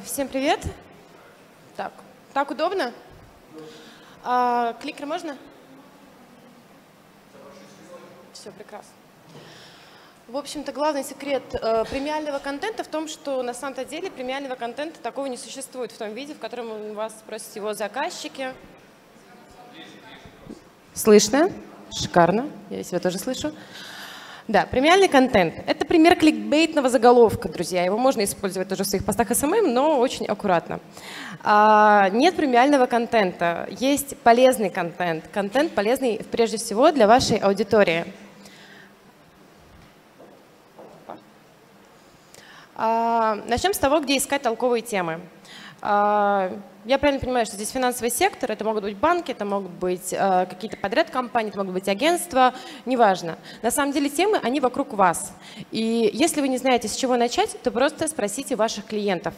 Всем привет. Так удобно? Кликер можно? Все, прекрасно. В общем-то, главный секрет премиального контента в том, что на самом-то деле премиального контента такого не существует в том виде, в котором вас просят его заказчики. Слышно? Шикарно. Я себя тоже слышу. Да, премиальный контент – это пример кликбейтного заголовка, друзья. Его можно использовать тоже в своих постах СММ, но очень аккуратно. Нет премиального контента, есть полезный контент. Контент полезный прежде всего для вашей аудитории. Начнем с того, где искать толковые темы. Я правильно понимаю, что здесь финансовый сектор, это могут быть банки, это могут быть какие-то подряд-компании, это могут быть агентства, неважно. На самом деле темы, они вокруг вас. И если вы не знаете, с чего начать, то просто спросите ваших клиентов.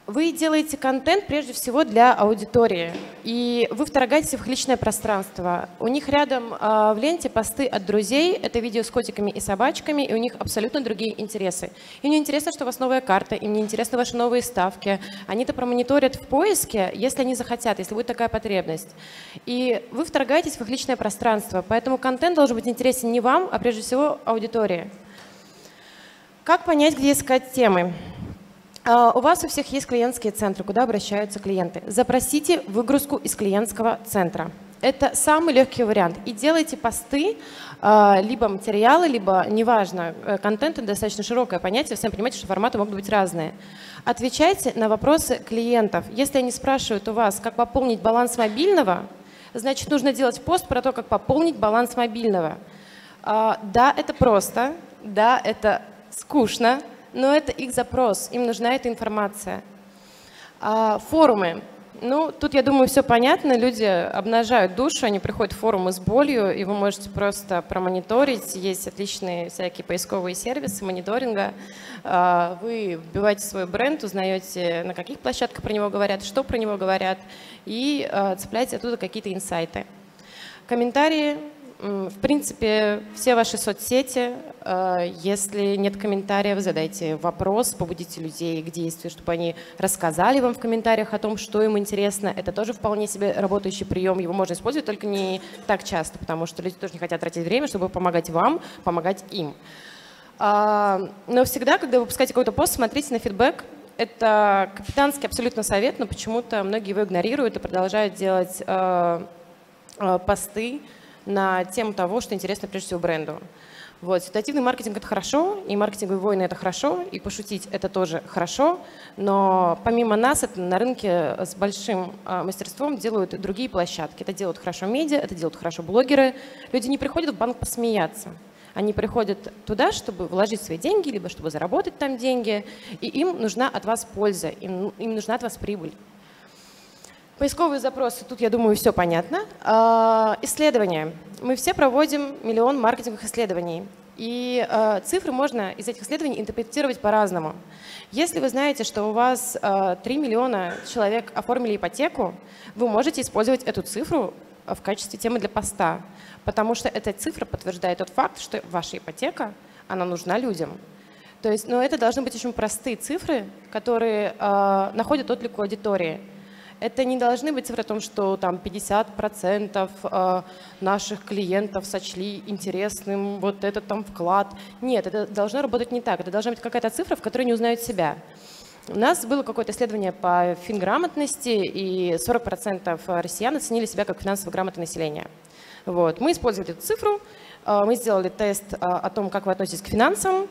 Вы делаете контент прежде всего для аудитории, и вы вторгаетесь в их личное пространство. У них рядом в ленте посты от друзей, это видео с котиками и собачками, и у них абсолютно другие интересы. Им не интересно, что у вас новая карта, им не интересны ваши новые ставки. Они-то промониторят в поиске, если они захотят, если будет такая потребность. И вы вторгаетесь в их личное пространство, поэтому контент должен быть интересен не вам, а прежде всего аудитории. Как понять, где искать темы? У вас у всех есть клиентские центры, куда обращаются клиенты. Запросите выгрузку из клиентского центра. Это самый легкий вариант. И делайте посты, либо материалы, либо, неважно, контент – это достаточно широкое понятие, вы сами понимаете, что форматы могут быть разные. Отвечайте на вопросы клиентов. Если они спрашивают у вас, как пополнить баланс мобильного, значит, нужно делать пост про то, как пополнить баланс мобильного. Да, это просто, да, это скучно, но это их запрос, им нужна эта информация. Форумы. Ну, тут, я думаю, все понятно. Люди обнажают душу, они приходят в форумы с болью, и вы можете просто промониторить. Есть отличные всякие поисковые сервисы мониторинга. Вы вбиваете свой бренд, узнаете, на каких площадках про него говорят, что про него говорят, и цепляете оттуда какие-то инсайты. Комментарии. В принципе, все ваши соцсети, если нет комментариев, задайте вопрос, побудите людей к действию, чтобы они рассказали вам в комментариях о том, что им интересно. Это тоже вполне себе работающий прием, его можно использовать, только не так часто, потому что люди тоже не хотят тратить время, чтобы помогать вам, помогать им. Но всегда, когда вы выпускаете какой-то пост, смотрите на фидбэк. Это капитанский абсолютно совет, но почему-то многие его игнорируют и продолжают делать посты на тему того, что интересно прежде всего бренду. Вот. Ситуативный маркетинг – это хорошо, и маркетинговые войны – это хорошо, и пошутить – это тоже хорошо, но помимо нас это на рынке с большим мастерством делают другие площадки. Это делают хорошо медиа, это делают хорошо блогеры. Люди не приходят в банк посмеяться. Они приходят туда, чтобы вложить свои деньги, либо чтобы заработать там деньги, и им нужна от вас польза, им нужна от вас прибыль. Поисковые запросы, тут, я думаю, все понятно. Исследования. Мы все проводим миллион маркетинговых исследований. И цифры можно из этих исследований интерпретировать по-разному. Если вы знаете, что у вас 3 миллиона человек оформили ипотеку, вы можете использовать эту цифру в качестве темы для поста, потому что эта цифра подтверждает тот факт, что ваша ипотека, она нужна людям. То есть, но это должны быть очень простые цифры, которые находят отклик у аудитории. Это не должны быть цифры о том, что там 50% наших клиентов сочли интересным вот этот там вклад. Нет, это должно работать не так. Это должна быть какая-то цифра, в которой не узнают себя. У нас было какое-то исследование по финграмотности, и 40% россиян оценили себя как финансово грамотное население. Вот. Мы использовали эту цифру, мы сделали тест о том, как вы относитесь к финансам.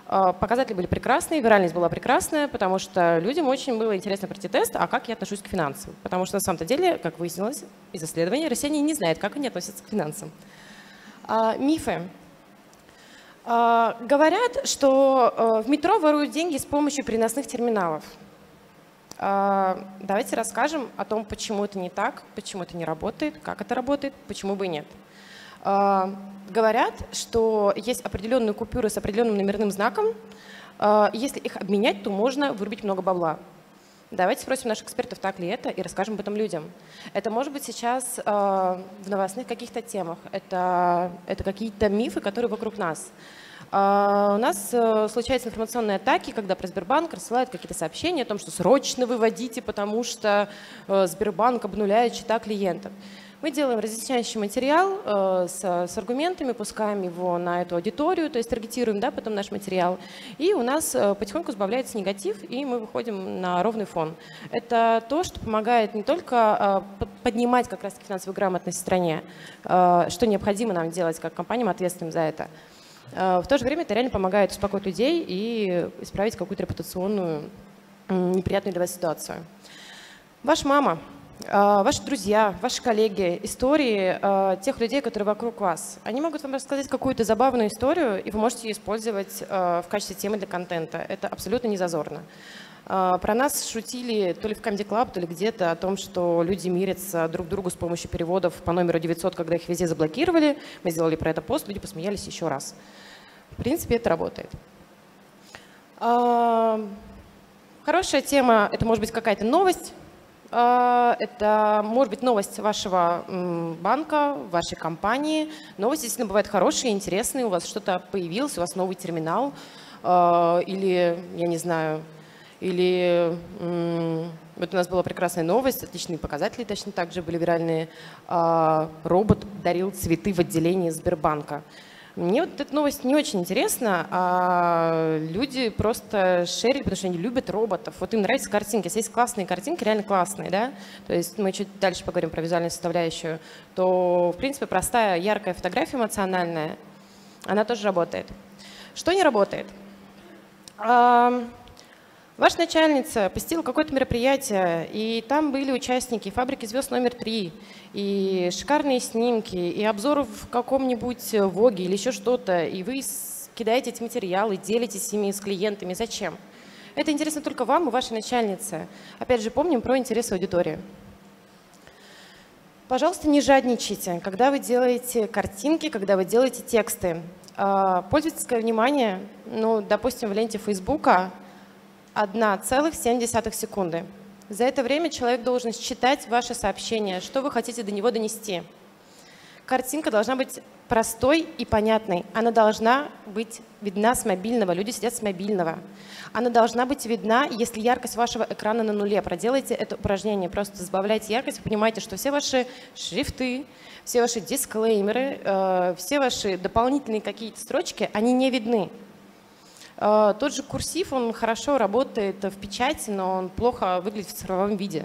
Показатели были прекрасные, виральность была прекрасная, потому что людям очень было интересно пройти тест, а как я отношусь к финансам. Потому что на самом-то деле, как выяснилось из исследований, россияне не знают, как они относятся к финансам. Мифы. Говорят, что в метро воруют деньги с помощью переносных терминалов. Давайте расскажем о том, почему это не так, почему это не работает, как это работает, почему бы и нет. Говорят, что есть определенные купюры с определенным номерным знаком. Если их обменять, то можно вырубить много бабла. Давайте спросим наших экспертов, так ли это, и расскажем об этом людям. Это может быть сейчас в новостных каких-то темах. Это какие-то мифы, которые вокруг нас. У нас случаются информационные атаки, когда про Сбербанк рассылают какие-то сообщения о том, что срочно выводите, потому что Сбербанк обнуляет счета клиентов. Мы делаем разъясняющий материал с аргументами, пускаем его на эту аудиторию, то есть таргетируем, да, потом наш материал. И у нас потихоньку сбавляется негатив, и мы выходим на ровный фон. Это то, что помогает не только поднимать как раз финансовую грамотность в стране, что необходимо нам делать как компаниям, ответственным за это. В то же время это реально помогает успокоить людей и исправить какую-то репутационную неприятную для вас ситуацию. Ваша мама, ваши друзья, ваши коллеги, истории тех людей, которые вокруг вас, они могут вам рассказать какую-то забавную историю, и вы можете ее использовать в качестве темы для контента. Это абсолютно не зазорно. Про нас шутили то ли в Comedy Club, то ли где-то о том, что люди мирятся друг другу с помощью переводов по номеру 900, когда их везде заблокировали. Мы сделали про это пост, люди посмеялись еще раз. В принципе, это работает. Хорошая тема – это может быть какая-то новость. Это может быть новость вашего банка, вашей компании. Новости действительно бывают хорошие, интересные. У вас что-то появилось, у вас новый терминал. Или, я не знаю, или вот у нас была прекрасная новость, отличные показатели точно так же были виральные. Робот дарил цветы в отделении Сбербанка. Мне вот эта новость не очень интересна, а люди просто шерят, потому что они любят роботов. Вот им нравятся картинки. Если есть классные картинки, реально классные, да? То есть мы чуть дальше поговорим про визуальную составляющую, то, в принципе, простая, яркая фотография эмоциональная, она тоже работает. Что не работает? Ваша начальница посетила какое-то мероприятие, и там были участники «Фабрики звезд номер 3», и шикарные снимки, и обзоры в каком-нибудь Воге или еще что-то, и вы кидаете эти материалы, делитесь ими с клиентами. Зачем? Это интересно только вам и вашей начальнице. Опять же, помним про интересы аудитории. Пожалуйста, не жадничайте, когда вы делаете картинки, когда вы делаете тексты. Пользовательское внимание, ну, допустим, в ленте Фейсбука 1,7 секунды. За это время человек должен считать ваше сообщение, что вы хотите до него донести. Картинка должна быть простой и понятной. Она должна быть видна с мобильного. Люди сидят с мобильного. Она должна быть видна, если яркость вашего экрана на нуле. Проделайте это упражнение. Просто сбавляйте яркость. Вы понимаете, что все ваши шрифты, все ваши дисклеймеры, все ваши дополнительные какие-то строчки, они не видны. Тот же курсив, он хорошо работает в печати, но он плохо выглядит в цифровом виде.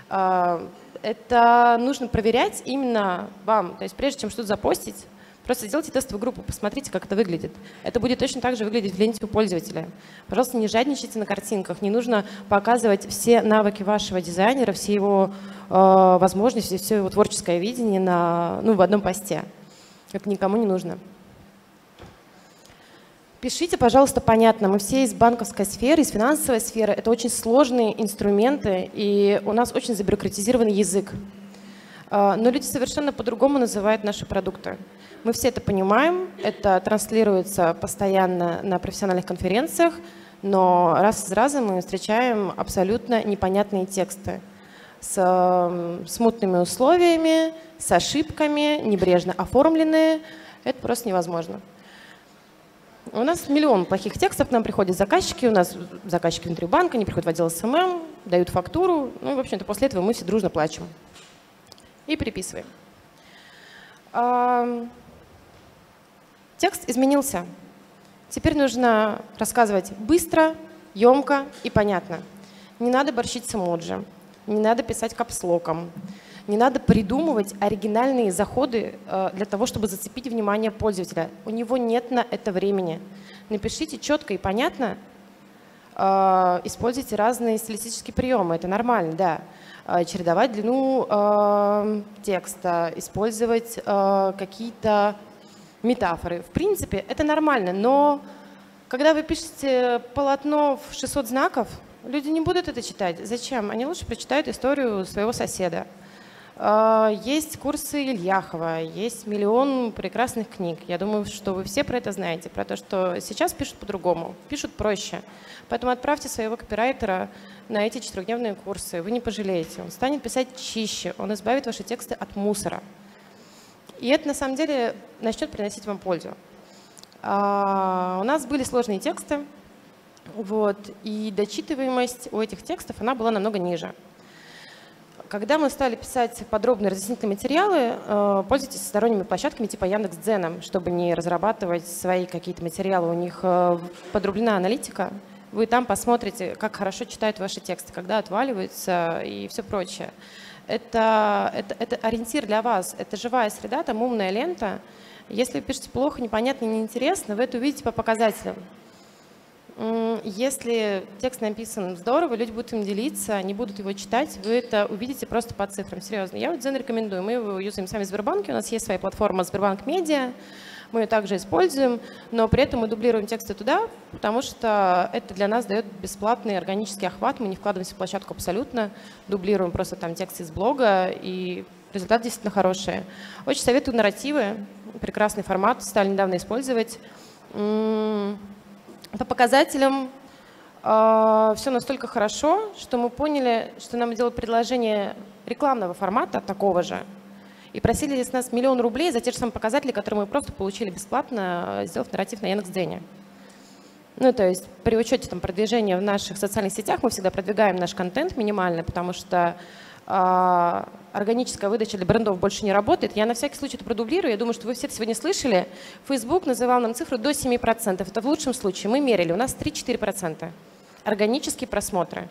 Это нужно проверять именно вам. То есть прежде чем что-то запостить, просто сделайте тестовую группу, посмотрите, как это выглядит. Это будет точно так же выглядеть в ленте у пользователя. Пожалуйста, не жадничайте на картинках. Не нужно показывать все навыки вашего дизайнера, все его возможности, все его творческое видение в одном посте. Это никому не нужно. Пишите, пожалуйста, понятно. Мы все из банковской сферы, из финансовой сферы. Это очень сложные инструменты, и у нас очень забюрократизированный язык. Но люди совершенно по-другому называют наши продукты. Мы все это понимаем, это транслируется постоянно на профессиональных конференциях, но раз за разом мы встречаем абсолютно непонятные тексты с смутными условиями, с ошибками, небрежно оформленные. Это просто невозможно. У нас миллион плохих текстов, к нам приходят заказчики, у нас заказчики внутри банка, они приходят в отдел СММ, дают фактуру, ну и, в общем-то, после этого мы все дружно плачем и переписываем. Текст изменился. Теперь нужно рассказывать быстро, емко и понятно. Не надо борщить с эмоджи, не надо писать капслоком, не надо придумывать оригинальные заходы для того, чтобы зацепить внимание пользователя. У него нет на это времени. Напишите четко и понятно, используйте разные стилистические приемы, это нормально, да. Чередовать длину текста, использовать какие-то метафоры. В принципе, это нормально, но когда вы пишете полотно в 600 знаков, люди не будут это читать. Зачем? Они лучше прочитают историю своего соседа. Есть курсы Ильяхова, есть миллион прекрасных книг. Я думаю, что вы все про это знаете, про то, что сейчас пишут по-другому, пишут проще. Поэтому отправьте своего копирайтера на эти 4-дневные курсы, вы не пожалеете. Он станет писать чище, он избавит ваши тексты от мусора. И это на самом деле начнет приносить вам пользу. У нас были сложные тексты, вот, и дочитываемость у этих текстов она была намного ниже. Когда мы стали писать подробные разъяснительные материалы, пользуйтесь сторонними площадками типа Яндекс.Дзена, чтобы не разрабатывать свои какие-то материалы. У них подрублена аналитика. Вы там посмотрите, как хорошо читают ваши тексты, когда отваливаются и все прочее. Это ориентир для вас. Это живая среда, там умная лента. Если вы пишете плохо, непонятно, неинтересно, вы это увидите по показателям. Если текст написан здорово, люди будут им делиться, они будут его читать, вы это увидите просто по цифрам, серьезно. Я вот Дзен рекомендую, мы его юзаем сами в Сбербанке, у нас есть своя платформа Сбербанк Медиа, мы ее также используем, но при этом мы дублируем тексты туда, потому что это для нас дает бесплатный органический охват, мы не вкладываемся в площадку абсолютно, дублируем просто там тексты из блога, и результат действительно хороший. Очень советую нарративы, прекрасный формат, стали недавно использовать. По показателям все настолько хорошо, что мы поняли, что нам делают предложение рекламного формата такого же и просили с нас 1 000 000 рублей за те же самые показатели, которые мы просто получили бесплатно, сделав нарратив на Яндекс.Дзене. Ну, то есть при учете там, продвижения в наших социальных сетях мы всегда продвигаем наш контент минимально, потому что органическая выдача для брендов больше не работает. Я на всякий случай это продублирую. Я думаю, что вы все это сегодня слышали. Facebook называл нам цифру до 7%. Это в лучшем случае. Мы мерили. У нас 3-4%. Органические просмотры.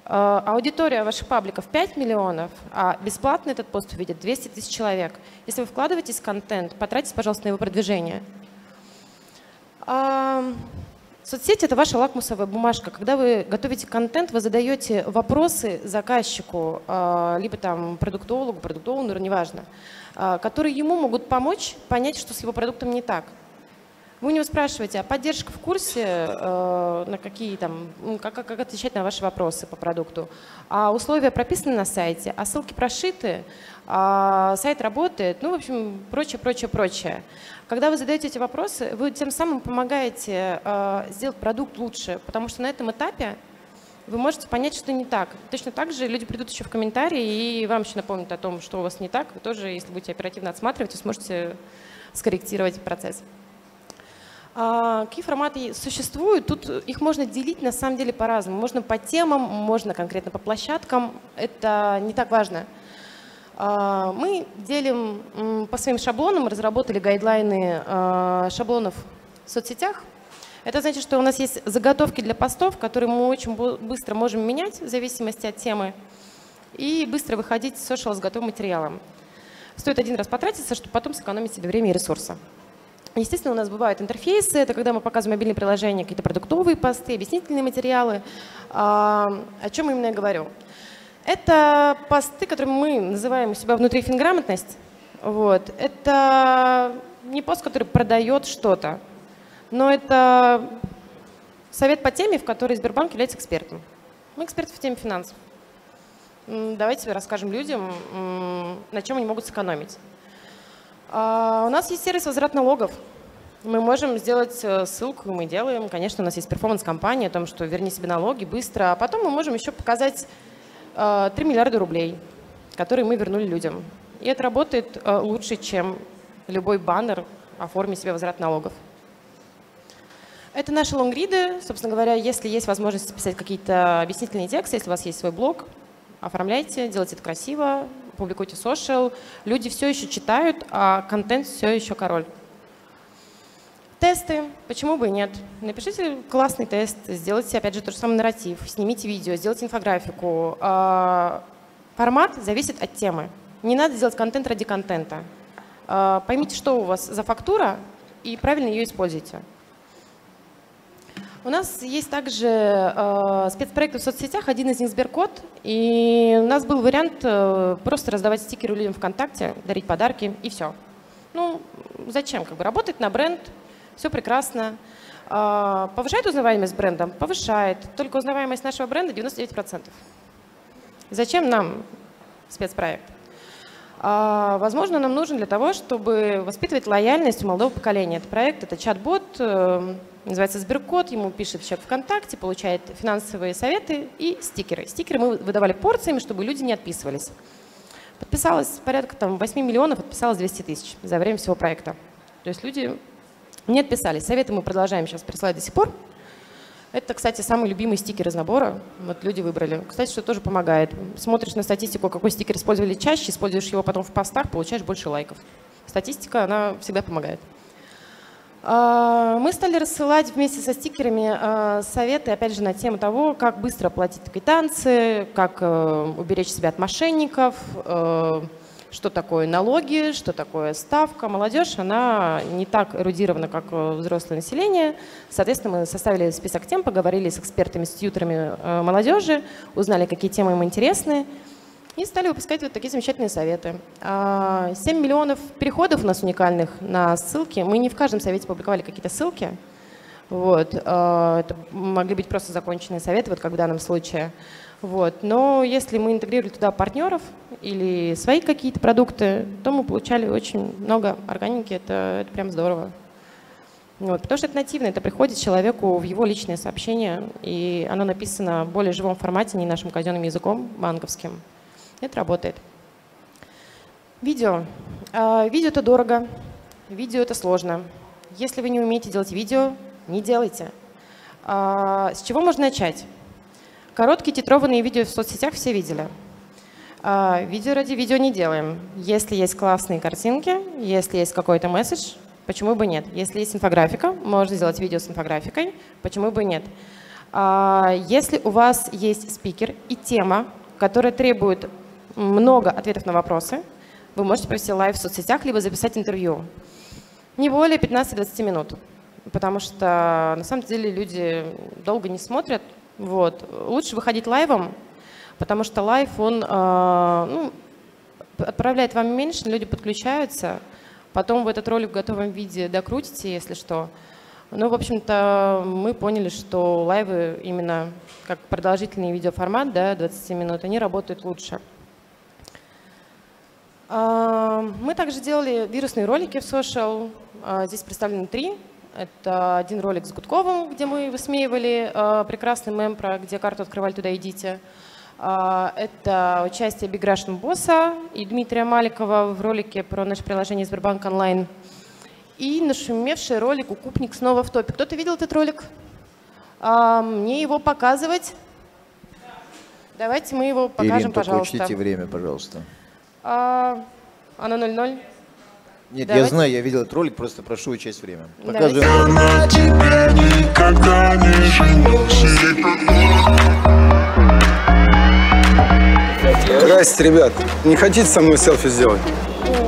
Аудитория ваших пабликов 5 миллионов, а бесплатно этот пост увидит 200 000 человек. Если вы вкладываетесь в контент, потратьте, пожалуйста, на его продвижение. Соцсети – это ваша лакмусовая бумажка. Когда вы готовите контент, вы задаете вопросы заказчику, либо там продуктологу, продукт-оунеру, неважно, которые ему могут помочь понять, что с его продуктом не так. Вы у него спрашиваете, а поддержка в курсе, на какие там, как отвечать на ваши вопросы по продукту, а условия прописаны на сайте, а ссылки прошиты, а сайт работает, ну, в общем, прочее, прочее, прочее. Когда вы задаете эти вопросы, вы тем самым помогаете сделать продукт лучше, потому что на этом этапе вы можете понять, что не так. Точно так же люди придут еще в комментарии и вам еще напомнят о том, что у вас не так. Вы тоже, если будете оперативно отсматривать, вы сможете скорректировать процесс. Какие форматы существуют? Тут их можно делить на самом деле по-разному. Можно по темам, можно конкретно по площадкам. Это не так важно. Мы делим по своим шаблонам, разработали гайдлайны шаблонов в соцсетях. Это значит, что у нас есть заготовки для постов, которые мы очень быстро можем менять в зависимости от темы и быстро выходить в social с готовым материалом. Стоит один раз потратиться, чтобы потом сэкономить себе время и ресурсы. Естественно, у нас бывают интерфейсы, это когда мы показываем мобильные приложения, какие-то продуктовые посты, объяснительные материалы. О чем именно я говорю? Это посты, которые мы называем у себя внутри финграмотность. Вот. Это не пост, который продает что-то, но это совет по теме, в которой Сбербанк является экспертом. Мы эксперты в теме финансов. Давайте расскажем людям, на чем они могут сэкономить. У нас есть сервис возврат налогов. Мы можем сделать ссылку, мы делаем. Конечно, у нас есть перформанс-компания о том, что верни себе налоги быстро. А потом мы можем еще показать 3 миллиарда рублей, которые мы вернули людям. И это работает лучше, чем любой баннер о форме себе возврат налогов. Это наши лонгриды. Собственно говоря, если есть возможность писать какие-то объяснительные тексты, если у вас есть свой блог, оформляйте, делайте это красиво, публикуйте в social. Люди все еще читают, а контент все еще король. Тесты. Почему бы и нет? Напишите классный тест, сделайте, опять же, тот же самый нарратив, снимите видео, сделайте инфографику. Формат зависит от темы. Не надо делать контент ради контента. Поймите, что у вас за фактура, и правильно ее используйте. У нас есть также спецпроекты в соцсетях, один из них Сберкот. И у нас был вариант просто раздавать стикеры людям ВКонтакте, дарить подарки и все. Ну, зачем? Как бы работать на бренд, все прекрасно. Повышает узнаваемость бренда? Повышает. Только узнаваемость нашего бренда 99%. Зачем нам спецпроект? Возможно, нам нужен для того, чтобы воспитывать лояльность у молодого поколения. Это проект, это чат-бот, называется Сберкот, ему пишет человек ВКонтакте, получает финансовые советы и стикеры. Стикеры мы выдавали порциями, чтобы люди не отписывались. Подписалось порядка 8 миллионов, отписалось 200 000 за время всего проекта. То есть люди Не отписались. Советы мы продолжаем сейчас присылать до сих пор. Это, кстати, самый любимый стикер из набора. Вот люди выбрали. Кстати, что тоже помогает. Смотришь на статистику, какой стикер использовали чаще, используешь его потом в постах, получаешь больше лайков. Статистика, она всегда помогает. Мы стали рассылать вместе со стикерами советы, опять же, на тему того, как быстро оплатить квитанции, как уберечь себя от мошенников, что такое налоги, что такое ставка. Молодежь, она не так эрудирована, как взрослое население. Соответственно, мы составили список тем, поговорили с экспертами, с тьюторами молодежи, узнали, какие темы им интересны, и стали выпускать вот такие замечательные советы. 7 миллионов переходов у нас уникальных на ссылки. Мы не в каждом совете публиковали какие-то ссылки. Вот. Это могли быть просто законченные советы, вот как в данном случае. Вот. Но если мы интегрировали туда партнеров или свои какие-то продукты, то мы получали очень много органики. Это прям здорово. Вот. Потому что это нативно, это приходит человеку в его личное сообщение, и оно написано в более живом формате, не нашим казенным языком банковским. Это работает. Видео. Видео – это дорого, видео – это сложно. Если вы не умеете делать видео, не делайте. С чего можно начать? Короткие титрованные видео в соцсетях все видели. Видео ради видео не делаем. Если есть классные картинки, если есть какой-то месседж, почему бы нет? Если есть инфографика, можно сделать видео с инфографикой, почему бы нет? Если у вас есть спикер и тема, которая требует много ответов на вопросы, вы можете провести лайв в соцсетях, либо записать интервью. Не более 15-20 минут, потому что на самом деле люди долго не смотрят. Вот. Лучше выходить лайвом, потому что лайв, он отправляет вам меньше, люди подключаются, потом вы этот ролик в готовом виде докрутите, если что. Ну, в общем-то, мы поняли, что лайвы именно как продолжительный видеоформат, да, 20 минут, они работают лучше. Мы также делали вирусные ролики в social. Здесь представлены 3. Это один ролик с Гудковым, где мы высмеивали прекрасный мем про «Где карту открывали, туда идите». Это участие Big Russian босса и Дмитрия Маликова в ролике про наше приложение Сбербанк онлайн. И нашумевший ролик «Укупник снова в топе». Кто-то видел этот ролик? Мне его показывать? Давайте мы его покажем, Ирина, пожалуйста. только учтите время, пожалуйста. Оно 0:0? Нет, Давайте. я знаю, я видел этот ролик, просто прошу учесть время. Давайте. Здрасте, ребят. Не хотите со мной селфи сделать?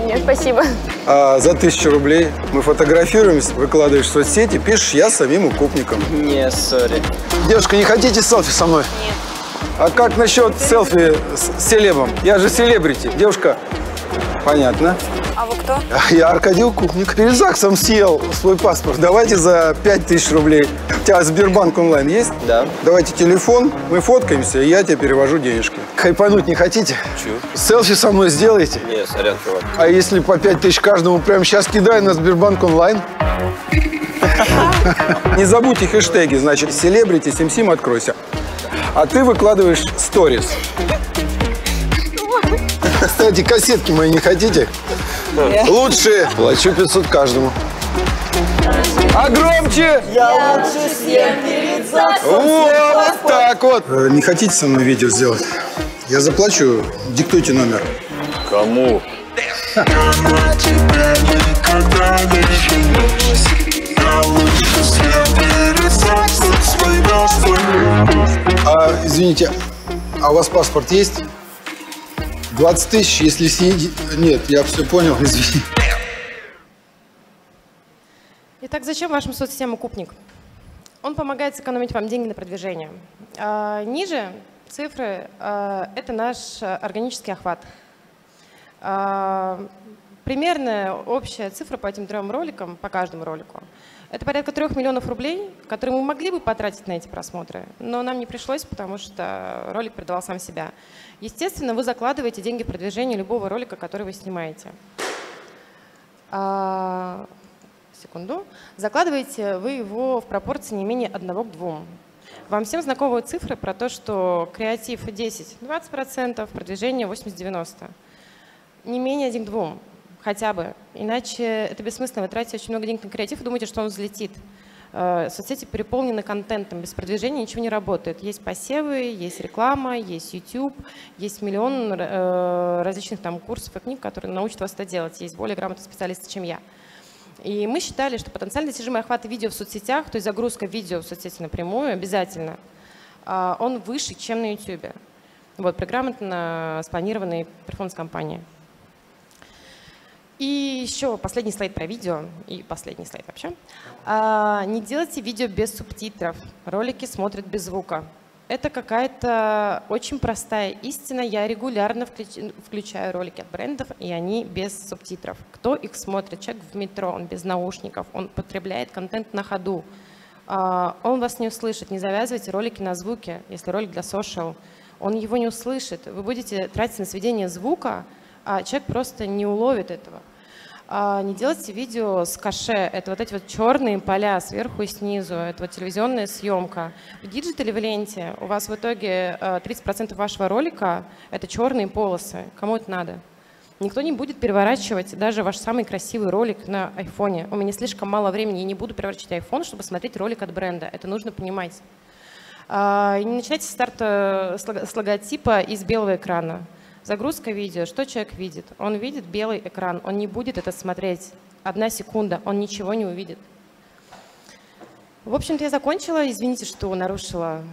Нет, спасибо. За 1000 рублей мы фотографируемся, выкладываешь в соцсети, пишешь «Я самим укупником». Не, сори. Девушка, не хотите селфи со мной? Нет. А как насчет селфи с селебом? Я же селебрити. Девушка, понятно. А вы кто? Я Аркадий Укупник. Рюкзаком съел свой паспорт. Давайте за 5000 рублей. У тебя Сбербанк онлайн есть? Да. Давайте телефон, мы фоткаемся, и я тебе перевожу денежки. Хайпануть не хотите? Чё? Селфи со мной сделаете? Не, сорян, чувак. А если по 5000 каждому прямо сейчас кидаю на Сбербанк онлайн? Не забудьте хэштеги, значит, селебрити, сим-сим, откройся. А ты выкладываешь сторис. Кстати, кассетки мои не хотите? Лучше плачу 500 каждому. А громче! Я лучше съем перед ЗАГСом. Вот так вот. Не хотите со мной видео сделать? Я заплачу, диктуйте номер. Кому? Извините, а у вас паспорт есть? 20 тысяч, если съедете... Нет, я все понял, извини. Итак, зачем вашим соцсетям укупник? Он помогает сэкономить вам деньги на продвижение. Ниже цифры – это наш органический охват. Примерная общая цифра по этим 3 роликам, по каждому ролику – это порядка 3 миллионов рублей, которые мы могли бы потратить на эти просмотры, но нам не пришлось, потому что ролик продавал сам себя. Естественно, вы закладываете деньги в продвижение любого ролика, который вы снимаете. Секунду. Закладываете вы его в пропорции не менее 1 к 2. Вам всем знакомы цифры про то, что креатив 10-20%, продвижение 80-90%. Не менее 1 к 2. хотя бы. Иначе это бессмысленно. Вы тратите очень много денег на креатив и думаете, что он взлетит. Соцсети переполнены контентом. Без продвижения ничего не работает. Есть посевы, есть реклама, есть YouTube, есть миллион различных там курсов и книг, которые научат вас это делать. Есть более грамотные специалисты, чем я. И мы считали, что потенциально достижимый охват видео в соцсетях, то есть загрузка видео в соцсети напрямую обязательно, он выше, чем на YouTube. Вот, при грамотно спланированной перформанс-компании. И еще последний слайд про видео, и последний слайд вообще. Не делайте видео без субтитров, ролики смотрят без звука. Это какая-то очень простая истина. Я регулярно включаю ролики от брендов, и они без субтитров. Кто их смотрит? Человек в метро, он без наушников, он потребляет контент на ходу. Он вас не услышит. Не завязывайте ролики на звуке, если ролик для social. Он его не услышит. Вы будете тратить на сведение звука, а человек просто не уловит этого. Не делайте видео с каше. Это вот эти вот черные поля сверху и снизу. Это вот телевизионная съемка. В диджитале, в ленте у вас в итоге 30% вашего ролика — это черные полосы. Кому это надо? Никто не будет переворачивать даже ваш самый красивый ролик на айфоне. У меня слишком мало времени, я не буду переворачивать айфон, чтобы смотреть ролик от бренда. Это нужно понимать. Не начинайте с старта с логотипа из белого экрана. Загрузка видео. Что человек видит? Он видит белый экран. Он не будет это смотреть. 1 секунда. Он ничего не увидит. В общем-то, я закончила. Извините, что нарушила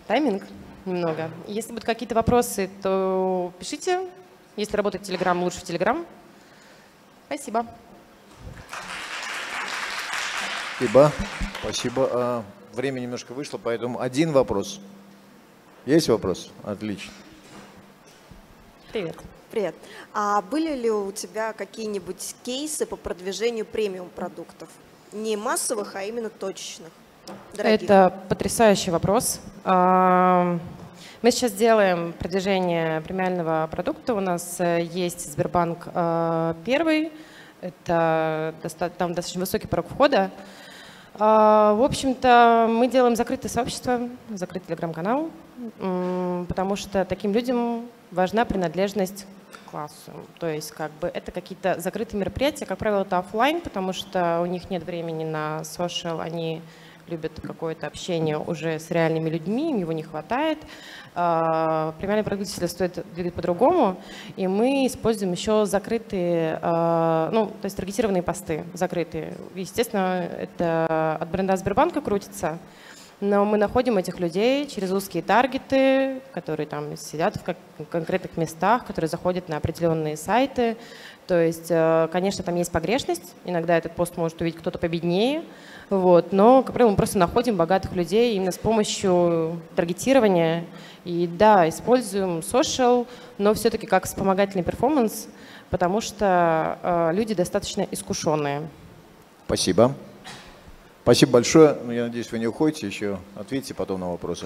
тайминг немного. Если будут какие-то вопросы, то пишите. Если работает Telegram, лучше в Telegram. Спасибо. Спасибо. Спасибо. Время немножко вышло, поэтому один вопрос. Есть вопрос? Отлично. Привет. Привет. А были ли у тебя какие-нибудь кейсы по продвижению премиум-продуктов? Не массовых, а именно точечных, дорогих? Это потрясающий вопрос. Мы сейчас делаем продвижение премиального продукта. У нас есть Сбербанк Первый. Это там достаточно высокий порог входа. В общем-то, мы делаем закрытое сообщество, закрытый телеграм-канал, потому что таким людям важна принадлежность к классу. То есть как бы это какие-то закрытые мероприятия, как правило, это офлайн, потому что у них нет времени на social, они любят какое-то общение уже с реальными людьми, им его не хватает. Премиальный продукт стоит двигать по-другому, и мы используем еще закрытые, то есть таргетированные посты, закрытые. Естественно, это от бренда Сбербанка крутится, но мы находим этих людей через узкие таргеты, которые там сидят в конкретных местах, которые заходят на определенные сайты. То есть, конечно, там есть погрешность, иногда этот пост может увидеть кто-то победнее, но, как правило, мы просто находим богатых людей именно с помощью таргетирования. И да, используем social, но все-таки как вспомогательный перформанс, потому что люди достаточно искушенные. Спасибо. Спасибо большое. Я надеюсь, вы не уходите еще. Ответьте потом на вопросы.